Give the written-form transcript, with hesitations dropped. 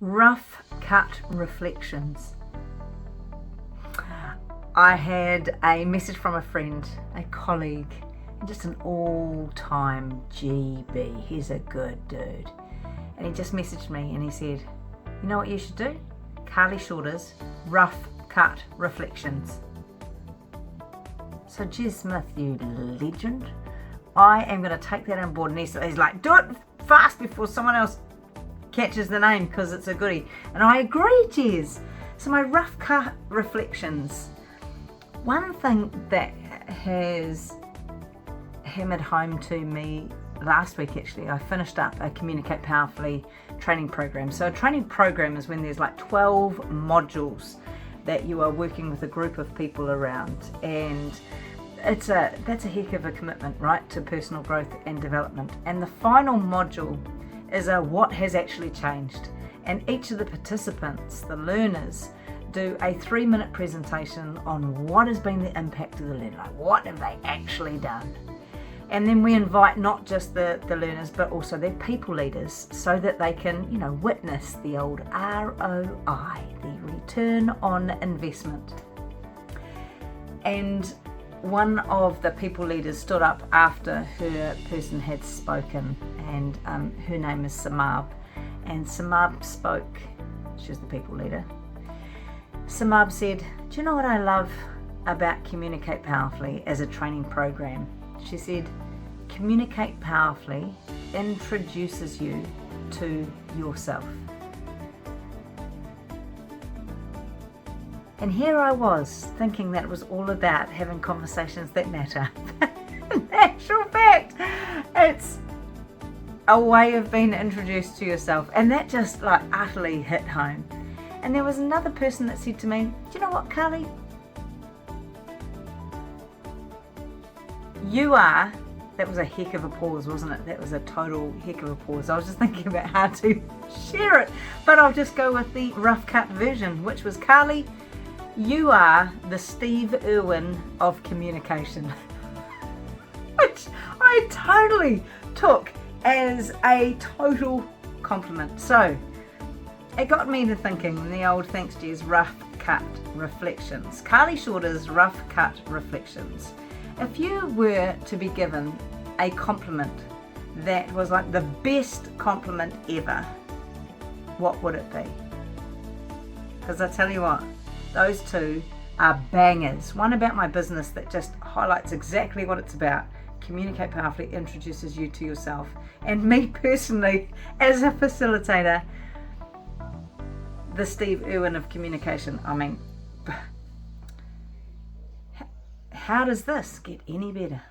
Rough cut reflections. I had a message from a friend, a colleague, just an all-time GB. He's a good dude. And he just messaged me and he said, you know what you should do? Carly Shorter's Rough Cut Reflections. So Jez Smith, you legend. I am going to take that on board. And he's like, do it fast before someone else catches the name because it's a goodie. And I agree, Jez. So my rough cut reflections. One thing that has hammered home to me last week, actually, I finished up a Communicate Powerfully training program. So a training program is when there's like 12 modules that you are working with a group of people around, and that's a heck of a commitment, right, to personal growth and development. And the final module is a what has actually changed, and each of the participants, the learners, do a 3-minute presentation on what has been the impact of the learning, like what have they actually done. And then we invite not just the learners but also their people leaders so that they can, witness the old ROI, the return on investment. And one of the people leaders stood up after her person had spoken, and her name is Samab. And Samab spoke, she's the people leader. Samab said, do you know what I love about Communicate Powerfully as a training program? She said, Communicate Powerfully introduces you to yourself. And here I was thinking that it was all about having conversations that matter. In actual fact, it's a way of being introduced to yourself. And that just utterly hit home. And there was another person that said to me, do you know what, Carly? You are, that was a heck of a pause, wasn't it? That was a total heck of a pause. I was just thinking about how to share it, but I'll just go with the rough cut version, which was, Carly, you are the Steve Irwin of communication. Which I totally took as a total compliment. So it got me to thinking, the old thanks Jez, rough cut reflections. Carly Shorter's rough cut reflections. If you were to be given a compliment that was like the best compliment ever, what would it be? Because I tell you what, those two are bangers. One about my business that just highlights exactly what it's about. Communicate Powerfully introduces you to yourself. And me personally, as a facilitator, the Steve Irwin of communication. I mean, how does this get any better?